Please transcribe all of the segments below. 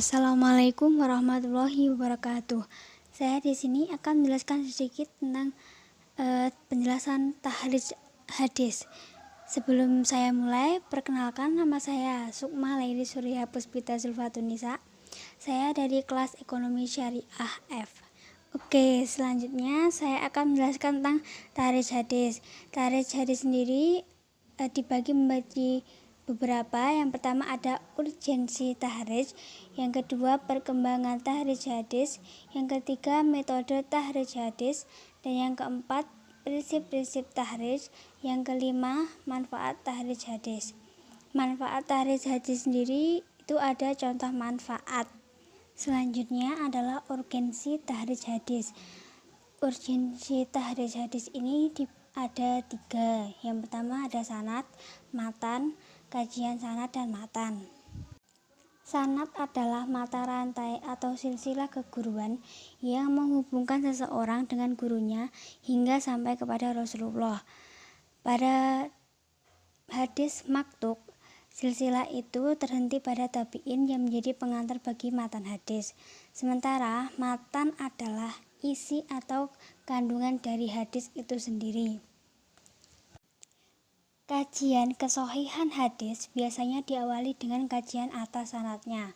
Assalamualaikum warahmatullahi wabarakatuh. Saya di sini akan menjelaskan sedikit tentang penjelasan tahrij hadis. Sebelum saya mulai, perkenalkan, nama saya Sukma Laili Surya Puspita Zulfatunisa. Saya dari kelas Ekonomi Syariah F. Oke, selanjutnya saya akan menjelaskan tentang tahrij hadis. Tahrij hadis sendiri dibagi menjadi beberapa. Yang pertama ada urgensi tahrij, yang kedua perkembangan tahrij hadis, yang ketiga metode tahrij hadis, dan yang keempat prinsip-prinsip tahrij, yang kelima manfaat tahrij hadis. Manfaat tahrij hadis sendiri itu ada contoh manfaat. Selanjutnya adalah urgensi tahrij hadis. Urgensi tahrij hadis ini ada 3. Yang pertama ada sanad, matan, kajian sanad dan matan. Sanad adalah mata rantai atau silsilah keguruan yang menghubungkan seseorang dengan gurunya hingga sampai kepada Rasulullah. Pada hadis maktub, silsilah itu terhenti pada tabi'in yang menjadi pengantar bagi matan hadis. Sementara matan adalah isi atau kandungan dari hadis itu sendiri. Kajian kesohihan hadis biasanya diawali dengan kajian atas sanadnya.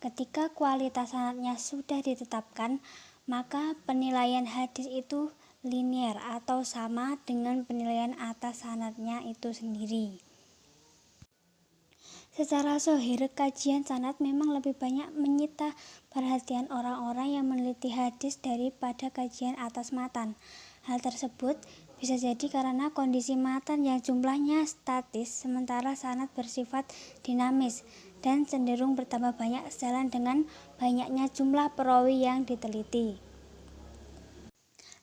Ketika kualitas sanadnya sudah ditetapkan, maka penilaian hadis itu linier atau sama dengan penilaian atas sanadnya itu sendiri. Secara zahir, kajian sanad memang lebih banyak menyita perhatian orang-orang yang meneliti hadis daripada kajian atas matan. Hal tersebut bisa jadi karena kondisi matan yang jumlahnya statis, sementara sanad bersifat dinamis dan cenderung bertambah banyak sejalan dengan banyaknya jumlah perawi yang diteliti.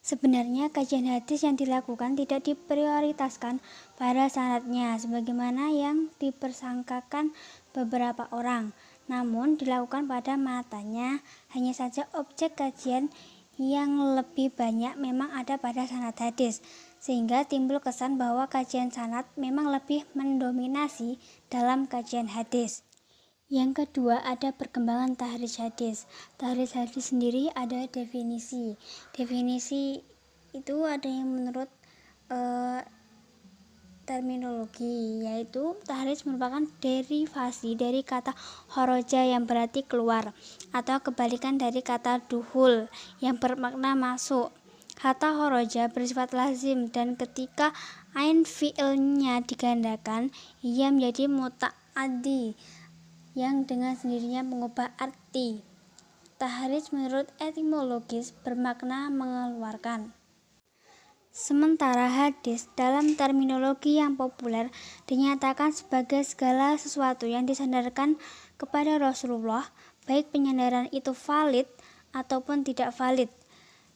Sebenarnya kajian hadis yang dilakukan tidak diprioritaskan pada sanadnya sebagaimana yang dipersangkakan beberapa orang, namun dilakukan pada matanya. Hanya saja objek kajian yang lebih banyak memang ada pada sanad hadis, sehingga timbul kesan bahwa kajian sanad memang lebih mendominasi dalam kajian hadis. Yang kedua ada perkembangan tahrij hadis. Tahrij hadis sendiri ada definisi. Definisi itu ada yang menurut terminologi, yaitu tahrij merupakan derivasi dari kata kharaja yang berarti keluar, atau kebalikan dari kata duhul yang bermakna masuk. Kata kharaja bersifat lazim dan ketika ain fi'ilnya digandakan, ia menjadi muta'addi yang dengan sendirinya mengubah arti. Tahrij menurut etimologis bermakna mengeluarkan. Sementara hadis dalam terminologi yang populer dinyatakan sebagai segala sesuatu yang disandarkan kepada Rasulullah, baik penyandaran itu valid ataupun tidak valid.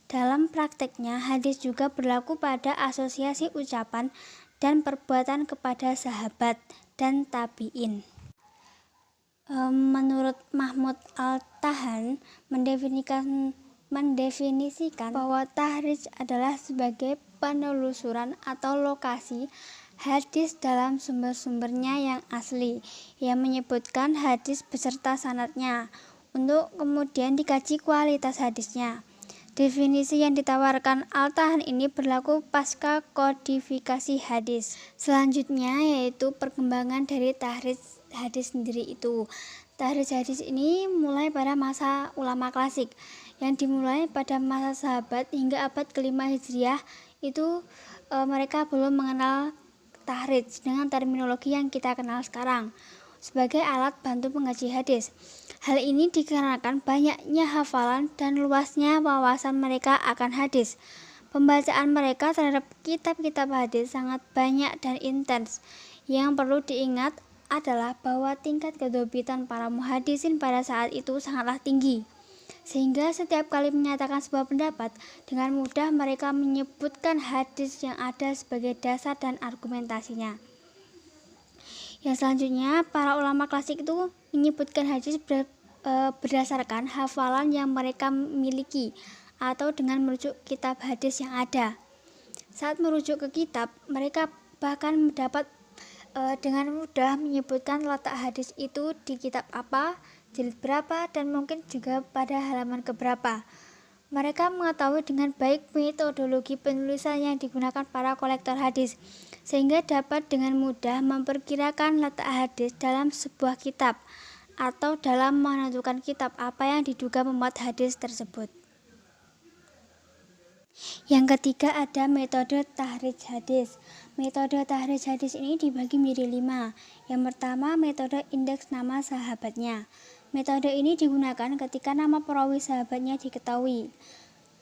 Dalam prakteknya, hadis juga berlaku pada asosiasi ucapan dan perbuatan kepada sahabat dan tabi'in. Menurut Mahmud Al-Tahan mendefinisikan bahwa tahrij adalah sebagai penelusuran atau lokasi hadis dalam sumber-sumbernya yang asli, yang menyebutkan hadis beserta sanadnya, untuk kemudian dikaji kualitas hadisnya. Definisi yang ditawarkan Al-Tahan ini berlaku pasca kodifikasi hadis. Selanjutnya yaitu perkembangan dari tahrij hadis sendiri itu. Tahrij hadis ini mulai pada masa ulama klasik, yang dimulai pada masa sahabat hingga abad ke-5 Hijriah. Itu mereka belum mengenal tahrij dengan terminologi yang kita kenal sekarang sebagai alat bantu mengaji hadis. Hal ini dikarenakan banyaknya hafalan dan luasnya wawasan mereka akan hadis. Pembacaan mereka terhadap kitab-kitab hadis sangat banyak dan intens. Yang perlu diingat adalah bahwa tingkat kedobitan para muhaddisin pada saat itu sangatlah tinggi, sehingga setiap kali menyatakan sebuah pendapat, dengan mudah mereka menyebutkan hadis yang ada sebagai dasar dan argumentasinya. Yang selanjutnya, para ulama klasik itu menyebutkan hadis berdasarkan hafalan yang mereka miliki atau dengan merujuk kitab hadis yang ada. Saat merujuk ke kitab, mereka bahkan mendapat dengan mudah menyebutkan letak hadis itu di kitab apa, jilid berapa, dan mungkin juga pada halaman keberapa. Mereka mengetahui dengan baik metodologi penulisan yang digunakan para kolektor hadis, sehingga dapat dengan mudah memperkirakan letak hadis dalam sebuah kitab, atau dalam menentukan kitab apa yang diduga memuat hadis tersebut. Yang ketiga ada metode tahrij hadis. Metode tahrij hadis ini dibagi menjadi 5. Yang pertama, metode indeks nama sahabatnya. Metode ini digunakan ketika nama perawi sahabatnya diketahui.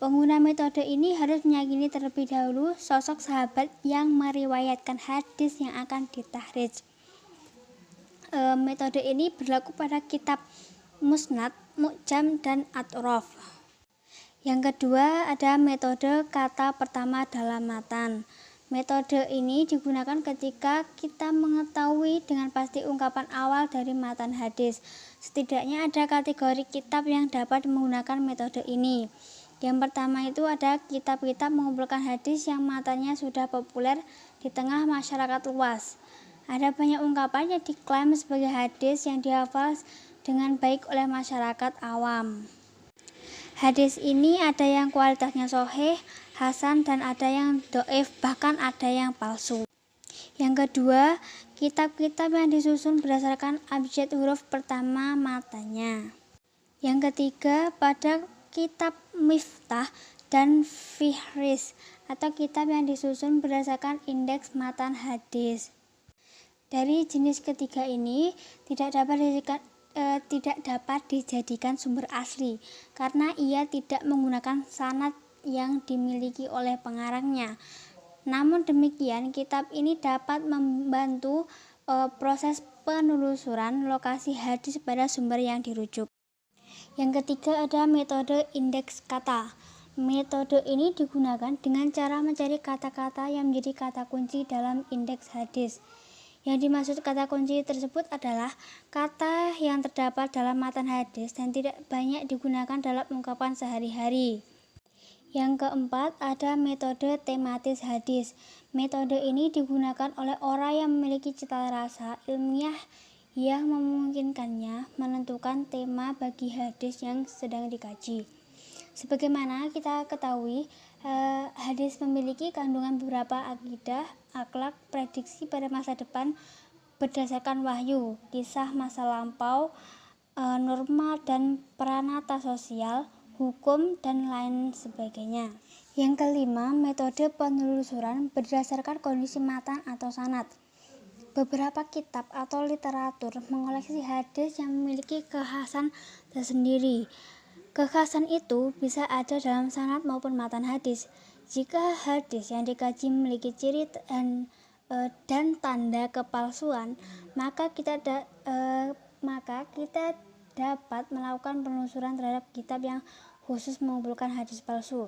Pengguna metode ini harus meyakini terlebih dahulu sosok sahabat yang meriwayatkan hadis yang akan ditahrij. Metode ini berlaku pada kitab musnad, mu'jam, dan atrof. Yang kedua ada metode kata pertama dalam matan. Metode ini digunakan ketika kita mengetahui dengan pasti ungkapan awal dari matan hadis. Setidaknya ada kategori kitab yang dapat menggunakan metode ini. Yang pertama itu ada kitab-kitab mengumpulkan hadis yang matanya sudah populer di tengah masyarakat luas. Ada banyak ungkapan yang diklaim sebagai hadis yang dihafal dengan baik oleh masyarakat awam. Hadis ini ada yang kualitasnya sahih, hasan, dan ada yang dhaif, bahkan ada yang palsu. Yang kedua, kitab-kitab yang disusun berdasarkan abjad huruf pertama matanya. Yang ketiga, pada kitab miftah dan fihris, atau kitab yang disusun berdasarkan indeks matan hadis. Dari jenis ketiga ini tidak dapat dijadikan sumber asli karena ia tidak menggunakan sanad yang dimiliki oleh pengarangnya. Namun demikian, kitab ini dapat membantu proses penelusuran lokasi hadis pada sumber yang dirujuk. Yang ketiga ada metode indeks kata. Metode ini digunakan dengan cara mencari kata-kata yang menjadi kata kunci dalam indeks hadis. Yang dimaksud kata kunci tersebut adalah kata yang terdapat dalam matan hadis dan tidak banyak digunakan dalam ungkapan sehari-hari. Yang keempat ada metode tematis hadis. Metode ini digunakan oleh orang yang memiliki cita rasa ilmiah yang memungkinkannya menentukan tema bagi hadis yang sedang dikaji. Sebagaimana kita ketahui, hadis memiliki kandungan beberapa akidah, akhlak, prediksi pada masa depan berdasarkan wahyu, kisah masa lampau, norma dan peranata sosial, hukum, dan lain sebagainya. Yang kelima, metode penelusuran berdasarkan kondisi matan atau sanad. Beberapa kitab atau literatur mengoleksi hadis yang memiliki kekhasan tersendiri. Kekhasan itu bisa ada dalam sanad maupun matan hadis. Jika hadis yang dikaji memiliki ciri dan tanda kepalsuan, maka kita dapat melakukan penelusuran terhadap kitab yang khusus mengumpulkan hadis palsu.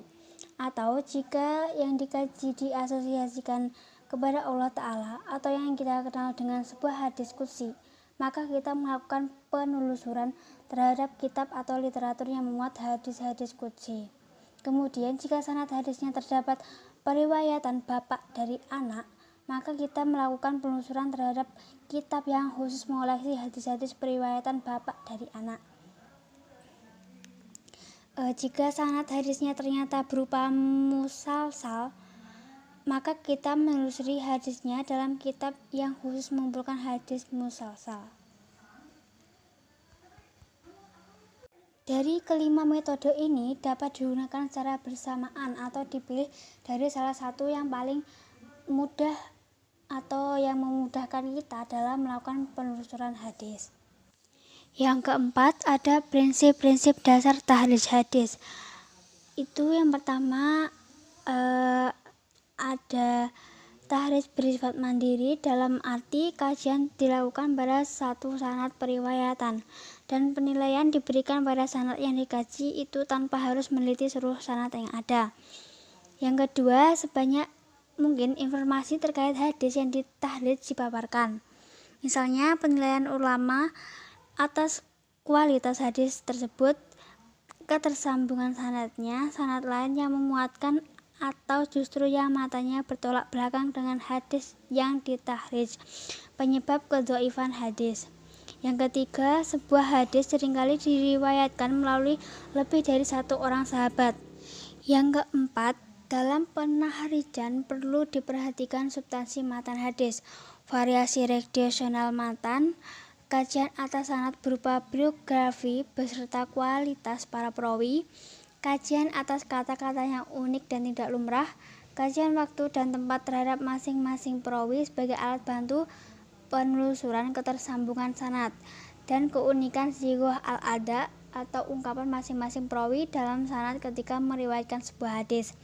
Atau jika yang dikaji diasosiasikan kepada Allah Ta'ala atau yang kita kenal dengan sebuah hadis qudsi, maka kita melakukan penelusuran terhadap kitab atau literatur yang memuat hadis-hadis qudsi. Kemudian jika sanad hadisnya terdapat periwayatan bapak dari anak, maka kita melakukan penelusuran terhadap kitab yang khusus mengoleksi hadis-hadis periwayatan bapak dari anak. Jika sanad hadisnya ternyata berupa musalsal, maka kita menelusuri hadisnya dalam kitab yang khusus mengumpulkan hadis musalsal. Dari kelima metode ini dapat digunakan secara bersamaan atau dipilih dari salah satu yang paling mudah atau yang memudahkan kita dalam melakukan penelusuran hadis. Yang keempat ada prinsip-prinsip dasar tahrij hadis. Itu yang pertama ada tahrij bersifat mandiri dalam arti kajian dilakukan pada satu sanad periwayatan dan penilaian diberikan pada sanad yang dikaji itu tanpa harus meneliti seluruh sanad yang ada. Yang kedua, sebanyak mungkin informasi terkait hadis yang ditahrij dipaparkan. Misalnya penilaian ulama atas kualitas hadis tersebut, ketersambungan sanadnya, sanad lain yang memuatkan atau justru yang matanya bertolak belakang dengan hadis yang ditahrij, penyebab kedhaifan hadis. Yang ketiga, sebuah hadis seringkali diriwayatkan melalui lebih dari satu orang sahabat. Yang keempat, dalam penahrijan perlu diperhatikan substansi matan hadis, variasi redaksional matan, kajian atas sanad berupa biografi beserta kualitas para perawi, kajian atas kata-kata yang unik dan tidak lumrah, kajian waktu dan tempat terhadap masing-masing perawi sebagai alat bantu penelusuran ketersambungan sanad, dan keunikan sighah al-ada atau ungkapan masing-masing perawi dalam sanad ketika meriwayatkan sebuah hadis.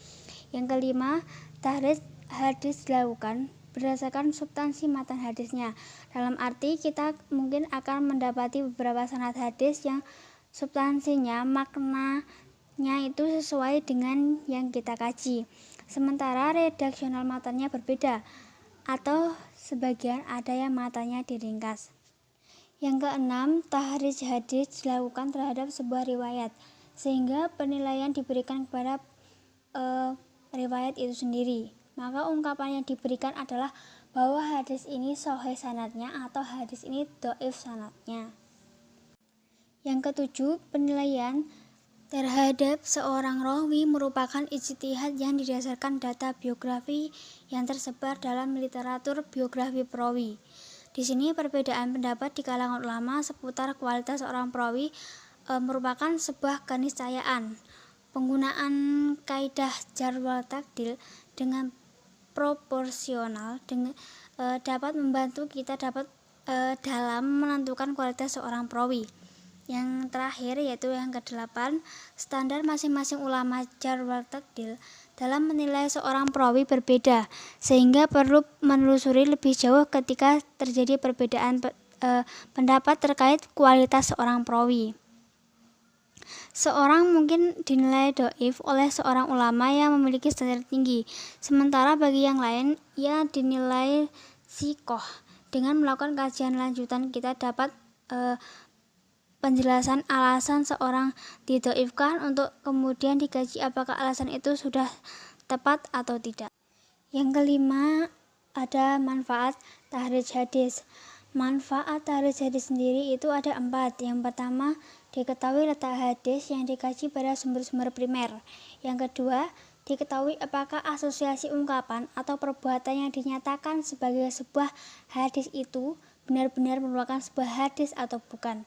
Yang kelima, tahrij hadis dilakukan berdasarkan substansi matan hadisnya. Dalam arti kita mungkin akan mendapati beberapa sanad hadis yang substansinya, maknanya itu sesuai dengan yang kita kaji, sementara redaksional matanya berbeda atau sebagian ada yang matanya diringkas. Yang keenam, tahrij hadis dilakukan terhadap sebuah riwayat sehingga penilaian diberikan kepada riwayat itu sendiri. Maka ungkapan yang diberikan adalah bahwa hadis ini sahih sanadnya atau hadis ini dhaif sanadnya. Yang ketujuh, penilaian terhadap seorang rawi merupakan ijtihad yang didasarkan data biografi yang tersebar dalam literatur biografi perawi. Di sini perbedaan pendapat di kalangan ulama seputar kualitas seorang perawi merupakan sebuah keniscayaan. Penggunaan kaidah jar wal ta'dil dengan proporsional dapat membantu kita dalam menentukan kualitas seorang perawi. Yang terakhir yaitu yang ke-8, standar masing-masing ulama jar wal ta'dil dalam menilai seorang perawi berbeda, sehingga perlu menelusuri lebih jauh ketika terjadi perbedaan pendapat terkait kualitas seorang perawi. Seorang mungkin dinilai dhaif oleh seorang ulama yang memiliki standar tinggi, sementara bagi yang lain ia dinilai thiqah. Dengan melakukan kajian lanjutan kita dapat penjelasan alasan seorang didhaifkan untuk kemudian dikaji apakah alasan itu sudah tepat atau tidak. Yang kelima, ada manfaat tahrij hadis. Manfaat tahrij hadis sendiri itu ada 4. Yang pertama, diketahui letak hadis yang dikaji pada sumber-sumber primer. Yang kedua, diketahui apakah asosiasi ungkapan atau perbuatan yang dinyatakan sebagai sebuah hadis itu benar-benar merupakan sebuah hadis atau bukan.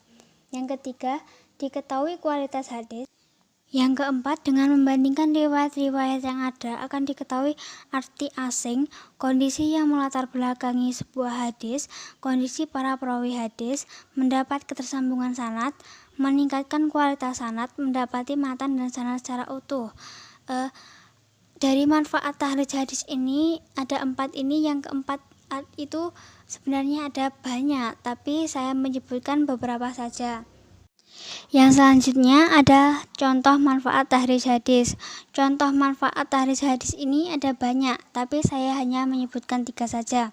Yang ketiga, diketahui kualitas hadis. Yang keempat, dengan membandingkan riwayat-riwayat yang ada akan diketahui arti asing, kondisi yang melatar belakangi sebuah hadis, kondisi para perawi hadis, mendapat ketersambungan sanad, meningkatkan kualitas sanad, mendapati matan dan sanad secara utuh. Dari manfaat tahrij hadis ini ada 4 ini. Yang keempat itu sebenarnya ada banyak, tapi saya menyebutkan beberapa saja. Yang selanjutnya ada contoh manfaat tahrij hadis. Contoh manfaat tahrij hadis ini ada banyak, tapi saya hanya menyebutkan 3 saja.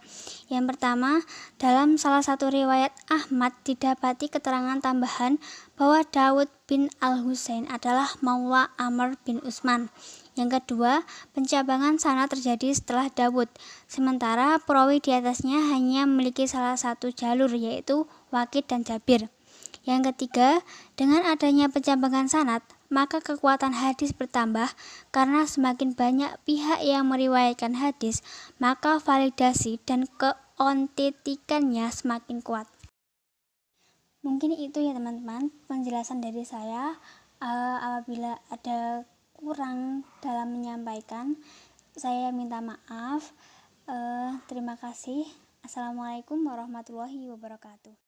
Yang pertama, dalam salah satu riwayat Ahmad didapati keterangan tambahan bahwa Daud bin al-Husain adalah maula Amr bin Utsman. Yang kedua, pencabangan sanad terjadi setelah Dawud, sementara perawi di atasnya hanya memiliki salah satu jalur, yaitu Waqid dan Jabir. Yang ketiga, dengan adanya pencabangan sanad, maka kekuatan hadis bertambah karena semakin banyak pihak yang meriwayatkan hadis, maka validasi dan keontentikannya semakin kuat. Mungkin itu ya teman-teman penjelasan dari saya. Apabila ada kurang dalam menyampaikan, saya minta maaf. Terima kasih. Assalamualaikum warahmatullahi wabarakatuh.